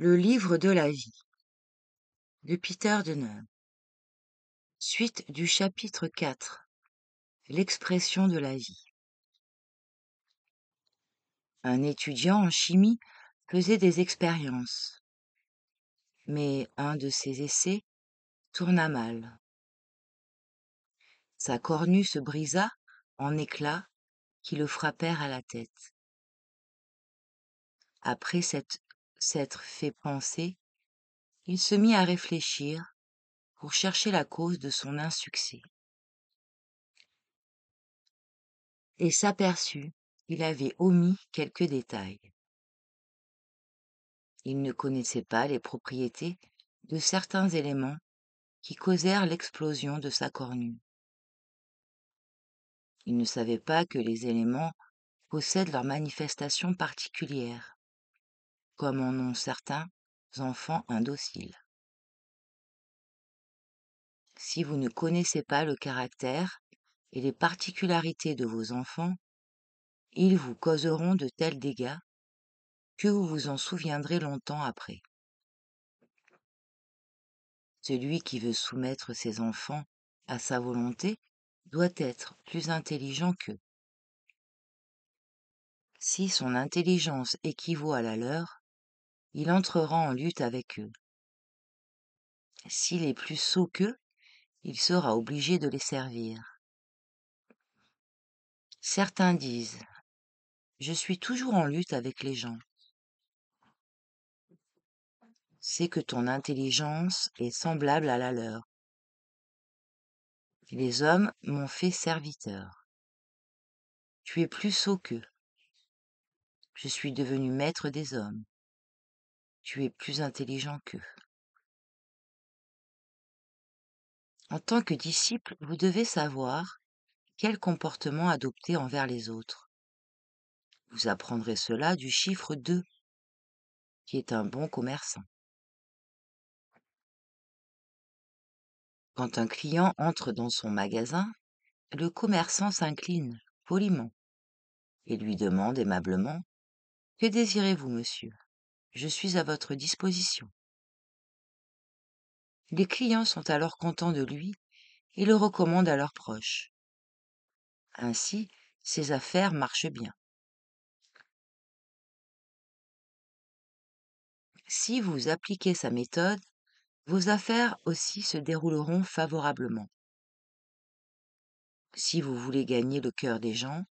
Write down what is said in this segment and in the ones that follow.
Le livre de la vie de Peter Deneuve. Suite du chapitre 4. L'expression de la vie. Un étudiant en chimie faisait des expériences, mais un de ses essais tourna mal. Sa cornue se brisa en éclats qui le frappèrent à la tête. Après s'être fait panser, il se mit à réfléchir pour chercher la cause de son insuccès et s'aperçut qu'il avait omis quelques détails. Il ne connaissait pas les propriétés de certains éléments qui causèrent l'explosion de sa cornue. Il ne savait pas que les éléments possèdent leurs manifestations particulières, comme en ont certains enfants indociles. Si vous ne connaissez pas le caractère et les particularités de vos enfants, ils vous causeront de tels dégâts que vous vous en souviendrez longtemps après. Celui qui veut soumettre ses enfants à sa volonté doit être plus intelligent qu'eux. Si son intelligence équivaut à la leur, il entrera en lutte avec eux. S'il est plus sot qu'eux, il sera obligé de les servir. Certains disent « Je suis toujours en lutte avec les gens ». C'est que ton intelligence est semblable à la leur. Les hommes m'ont fait serviteur. Tu es plus sot qu'eux. Je suis devenu maître des hommes. Tu es plus intelligent qu'eux. En tant que disciple, vous devez savoir quel comportement adopter envers les autres. Vous apprendrez cela du chiffre 2, qui est un bon commerçant. Quand un client entre dans son magasin, le commerçant s'incline poliment et lui demande aimablement « Que désirez-vous, monsieur ? Je suis à votre disposition. » Les clients sont alors contents de lui et le recommandent à leurs proches. Ainsi, ses affaires marchent bien. Si vous appliquez sa méthode, vos affaires aussi se dérouleront favorablement. Si vous voulez gagner le cœur des gens,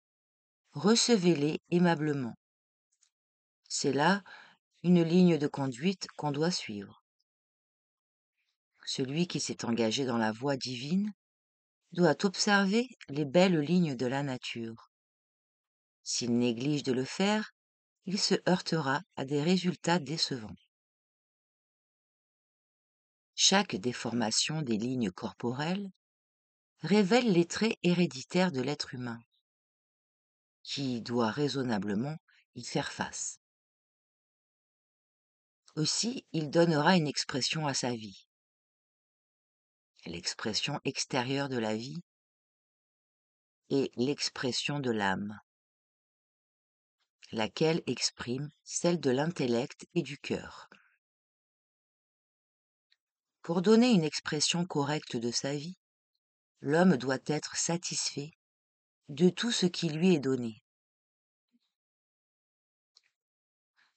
recevez-les aimablement. C'est là une ligne de conduite qu'on doit suivre. Celui qui s'est engagé dans la voie divine doit observer les belles lignes de la nature. S'il néglige de le faire, il se heurtera à des résultats décevants. Chaque déformation des lignes corporelles révèle les traits héréditaires de l'être humain, qui doit raisonnablement y faire face. Aussi, il donnera une expression à sa vie. L'expression extérieure de la vie est l'expression de l'âme, laquelle exprime celle de l'intellect et du cœur. Pour donner une expression correcte de sa vie, l'homme doit être satisfait de tout ce qui lui est donné.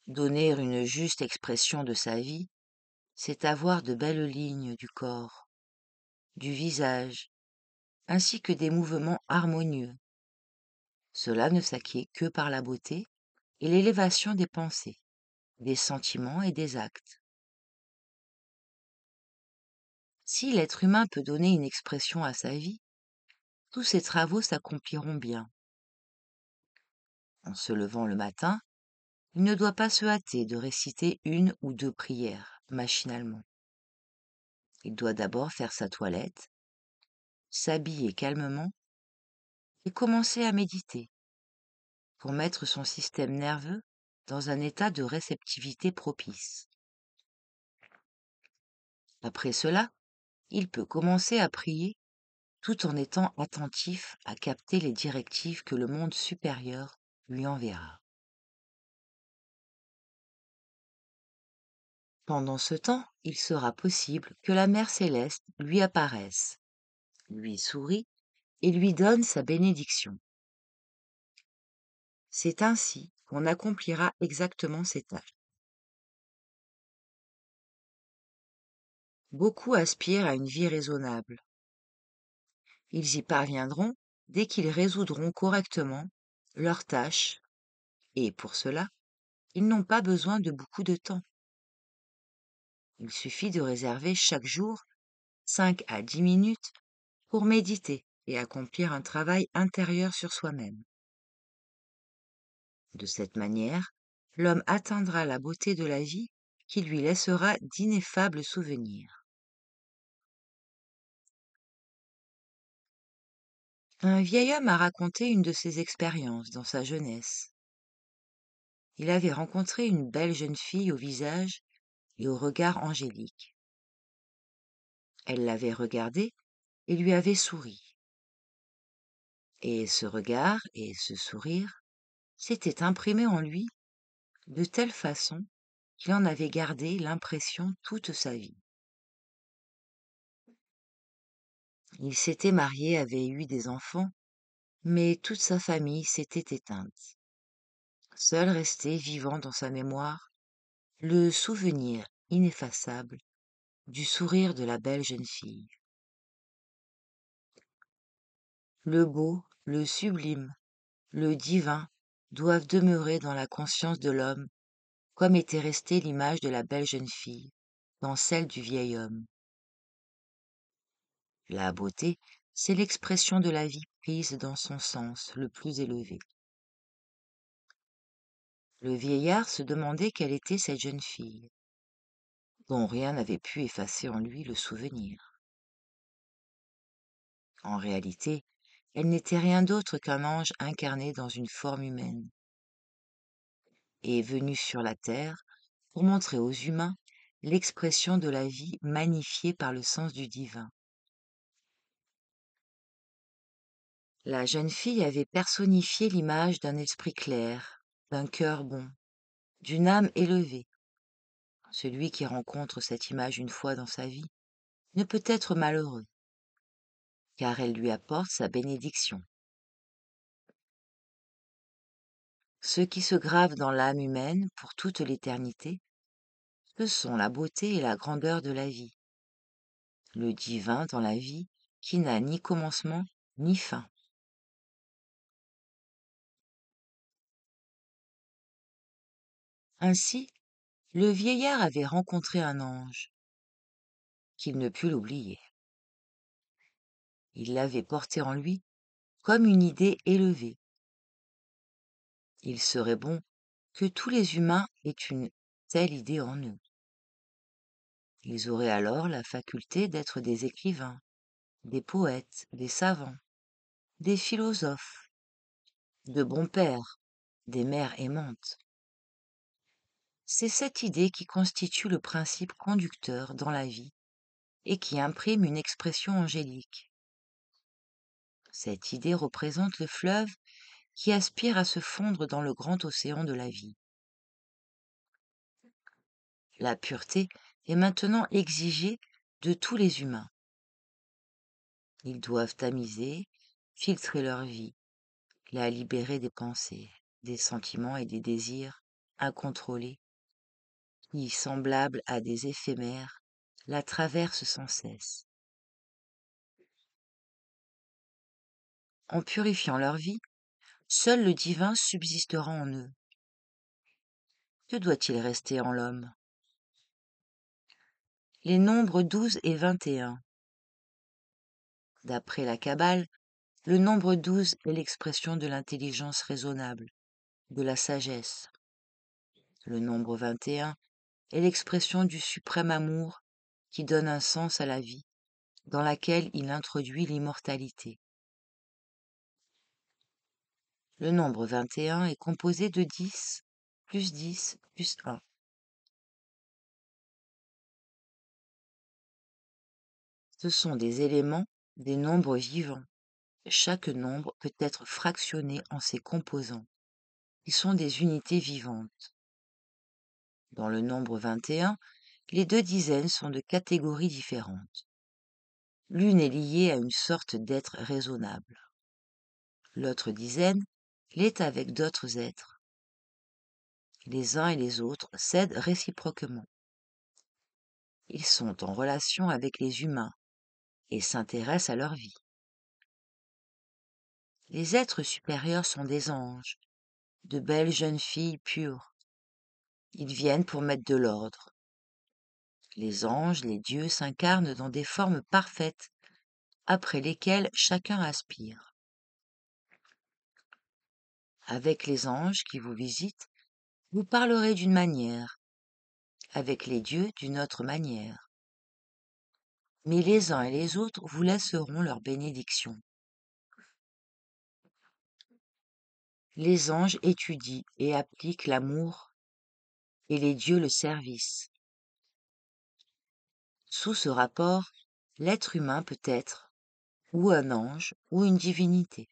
Donner une juste expression de sa vie, c'est avoir de belles lignes du corps, du visage, ainsi que des mouvements harmonieux. Cela ne s'acquiert que par la beauté et l'élévation des pensées, des sentiments et des actes. Si l'être humain peut donner une expression à sa vie, tous ses travaux s'accompliront bien. En se levant le matin, il ne doit pas se hâter de réciter une ou deux prières machinalement. Il doit d'abord faire sa toilette, s'habiller calmement et commencer à méditer pour mettre son système nerveux dans un état de réceptivité propice. Après cela, il peut commencer à prier tout en étant attentif à capter les directives que le monde supérieur lui enverra. Pendant ce temps, il sera possible que la Mère céleste lui apparaisse, lui sourit et lui donne sa bénédiction. C'est ainsi qu'on accomplira exactement ces tâches. Beaucoup aspirent à une vie raisonnable. Ils y parviendront dès qu'ils résoudront correctement leurs tâches, et pour cela, ils n'ont pas besoin de beaucoup de temps. Il suffit de réserver chaque jour 5 à 10 minutes pour méditer et accomplir un travail intérieur sur soi-même. De cette manière, l'homme atteindra la beauté de la vie qui lui laissera d'ineffables souvenirs. Un vieil homme a raconté une de ses expériences dans sa jeunesse. Il avait rencontré une belle jeune fille au visage et au regard angélique. Elle l'avait regardé et lui avait souri. Et ce regard et ce sourire s'étaient imprimés en lui de telle façon qu'il en avait gardé l'impression toute sa vie. Il s'était marié, avait eu des enfants, mais toute sa famille s'était éteinte. Seul restait vivant dans sa mémoire le souvenir ineffaçable du sourire de la belle jeune fille. Le beau, le sublime, le divin doivent demeurer dans la conscience de l'homme, comme était restée l'image de la belle jeune fille dans celle du vieil homme. La beauté, c'est l'expression de la vie prise dans son sens le plus élevé. Le vieillard se demandait quelle était cette jeune fille, dont rien n'avait pu effacer en lui le souvenir. En réalité, elle n'était rien d'autre qu'un ange incarné dans une forme humaine, et venu sur la terre pour montrer aux humains l'expression de la vie magnifiée par le sens du divin. La jeune fille avait personnifié l'image d'un esprit clair, d'un cœur bon, d'une âme élevée. Celui qui rencontre cette image une fois dans sa vie ne peut être malheureux, car elle lui apporte sa bénédiction. Ce qui se grave dans l'âme humaine pour toute l'éternité, ce sont la beauté et la grandeur de la vie, le divin dans la vie qui n'a ni commencement ni fin. Ainsi, le vieillard avait rencontré un ange, qu'il ne put l'oublier. Il l'avait porté en lui comme une idée élevée. Il serait bon que tous les humains aient une telle idée en eux. Ils auraient alors la faculté d'être des écrivains, des poètes, des savants, des philosophes, de bons pères, des mères aimantes. C'est cette idée qui constitue le principe conducteur dans la vie et qui imprime une expression angélique. Cette idée représente le fleuve qui aspire à se fondre dans le grand océan de la vie. La pureté est maintenant exigée de tous les humains. Ils doivent tamiser, filtrer leur vie, la libérer des pensées, des sentiments et des désirs incontrôlés qui, semblables à des éphémères, la traversent sans cesse. En purifiant leur vie, seul le divin subsistera en eux. Que doit-il rester en l'homme? Les nombres 12 et 21. D'après la Kabbale, le nombre 12 est l'expression de l'intelligence raisonnable, de la sagesse. Le nombre 21 est l'expression du suprême amour qui donne un sens à la vie, dans laquelle il introduit l'immortalité. Le nombre 21 est composé de 10 plus 1. Ce sont des éléments, des nombres vivants. Chaque nombre peut être fractionné en ses composants. Ils sont des unités vivantes. Dans le nombre 21, Les deux dizaines sont de catégories différentes. L'une est liée à une sorte d'être raisonnable. L'autre dizaine l'est avec d'autres êtres. Les uns et les autres s'aident réciproquement. Ils sont en relation avec les humains et s'intéressent à leur vie. Les êtres supérieurs sont des anges, de belles jeunes filles pures. Ils viennent pour mettre de l'ordre. Les anges, les dieux s'incarnent dans des formes parfaites, après lesquelles chacun aspire. Avec les anges qui vous visitent, vous parlerez d'une manière, avec les dieux d'une autre manière. Mais les uns et les autres vous laisseront leur bénédiction. Les anges étudient et appliquent l'amour et les dieux le service. Sous ce rapport, l'être humain peut être ou un ange ou une divinité.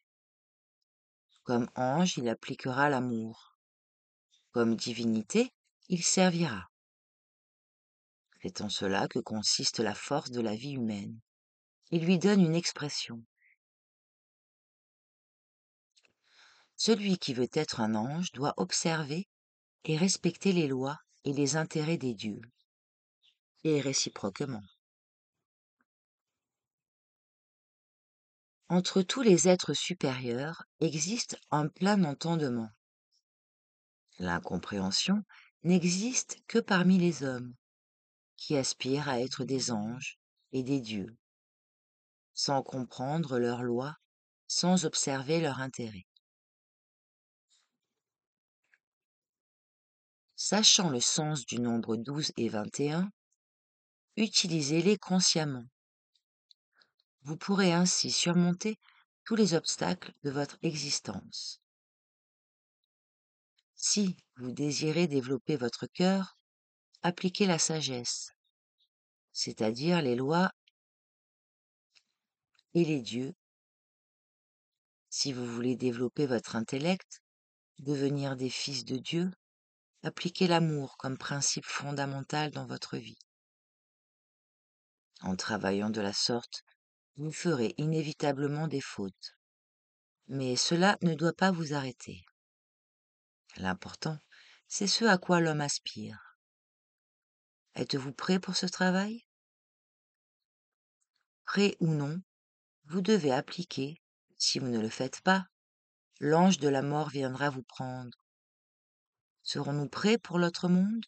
Comme ange, il appliquera l'amour. Comme divinité, il servira. C'est en cela que consiste la force de la vie humaine. Il lui donne une expression. Celui qui veut être un ange doit observer et respecter les lois et les intérêts des dieux, et réciproquement. Entre tous les êtres supérieurs existe un plein entendement. L'incompréhension n'existe que parmi les hommes, qui aspirent à être des anges et des dieux, sans comprendre leurs lois, sans observer leur intérêt. Sachant le sens du nombre 12 et 21, utilisez-les consciemment. Vous pourrez ainsi surmonter tous les obstacles de votre existence. Si vous désirez développer votre cœur, appliquez la sagesse, c'est-à-dire les lois et les dieux. Si vous voulez développer votre intellect, devenir des fils de Dieu, appliquez l'amour comme principe fondamental dans votre vie. En travaillant de la sorte, vous ferez inévitablement des fautes. Mais cela ne doit pas vous arrêter. L'important, c'est ce à quoi l'homme aspire. Êtes-vous prêt pour ce travail? Prêt ou non, vous devez appliquer. Si vous ne le faites pas, l'ange de la mort viendra vous prendre. Serons-nous prêts pour l'autre monde?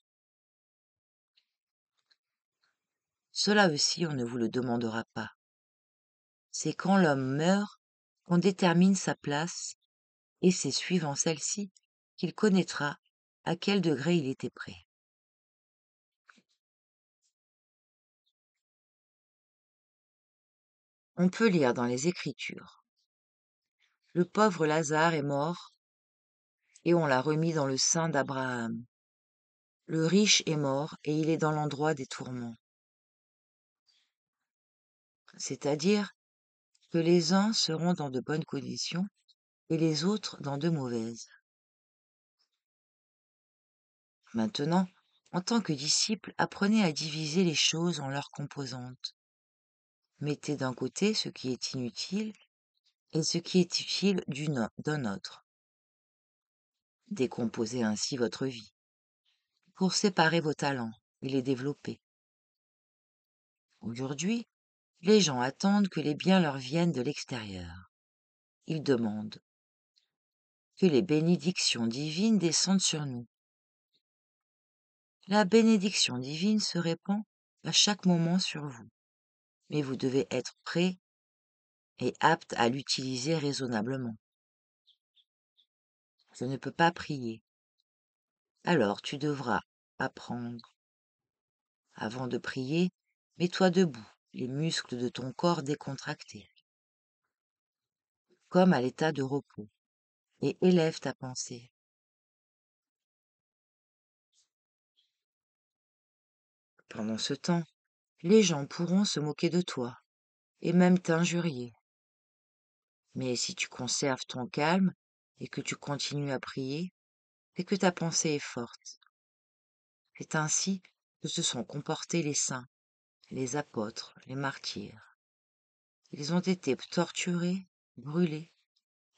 Cela aussi, on ne vous le demandera pas. C'est quand l'homme meurt qu'on détermine sa place, et c'est suivant celle-ci qu'il connaîtra à quel degré il était prêt. On peut lire dans les Écritures. Le pauvre Lazare est mort, et on l'a remis dans le sein d'Abraham. Le riche est mort, et il est dans l'endroit des tourments. C'est-à-dire que les uns seront dans de bonnes conditions, et les autres dans de mauvaises. Maintenant, en tant que disciple, apprenez à diviser les choses en leurs composantes. Mettez d'un côté ce qui est inutile et ce qui est utile d'un autre. Décomposez ainsi votre vie pour séparer vos talents et les développer. Aujourd'hui, les gens attendent que les biens leur viennent de l'extérieur. Ils demandent que les bénédictions divines descendent sur nous. La bénédiction divine se répand à chaque moment sur vous, mais vous devez être prêt et apte à l'utiliser raisonnablement. Je ne peux pas prier. Alors tu devras apprendre. Avant de prier, mets-toi debout, les muscles de ton corps décontractés, comme à l'état de repos, et élève ta pensée. Pendant ce temps, les gens pourront se moquer de toi, et même t'injurier. Mais si tu conserves ton calme et que tu continues à prier, c'est que ta pensée est forte. C'est ainsi que se sont comportés les saints, les apôtres, les martyrs. Ils ont été torturés, brûlés,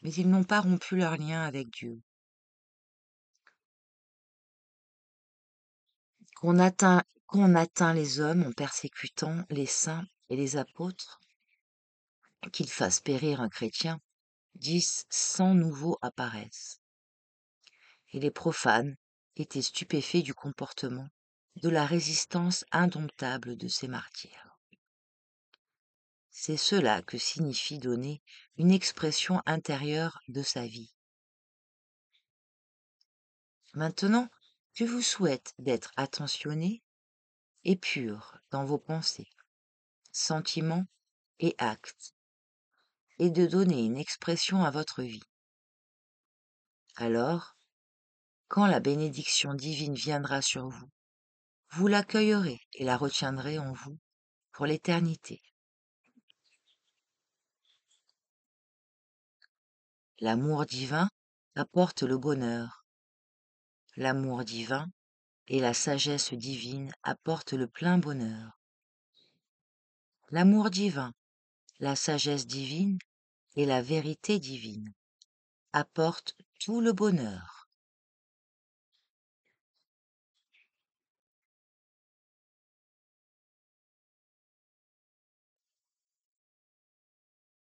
mais ils n'ont pas rompu leur lien avec Dieu. Qu'on atteint les hommes en persécutant les saints et les apôtres, qu'ils fassent périr un chrétien, 10 100 nouveaux apparaissent. Et les profanes étaient stupéfaits du comportement, de la résistance indomptable de ces martyrs. C'est cela que signifie donner une expression intérieure de sa vie. Maintenant, je vous souhaite d'être attentionné et pur dans vos pensées, sentiments et actes, et de donner une expression à votre vie. Alors, quand la bénédiction divine viendra sur vous, vous l'accueillerez et la retiendrez en vous pour l'éternité. L'amour divin apporte le bonheur. L'amour divin et la sagesse divine apportent le plein bonheur. L'amour divin, la sagesse divine et la vérité divine apportent tout le bonheur.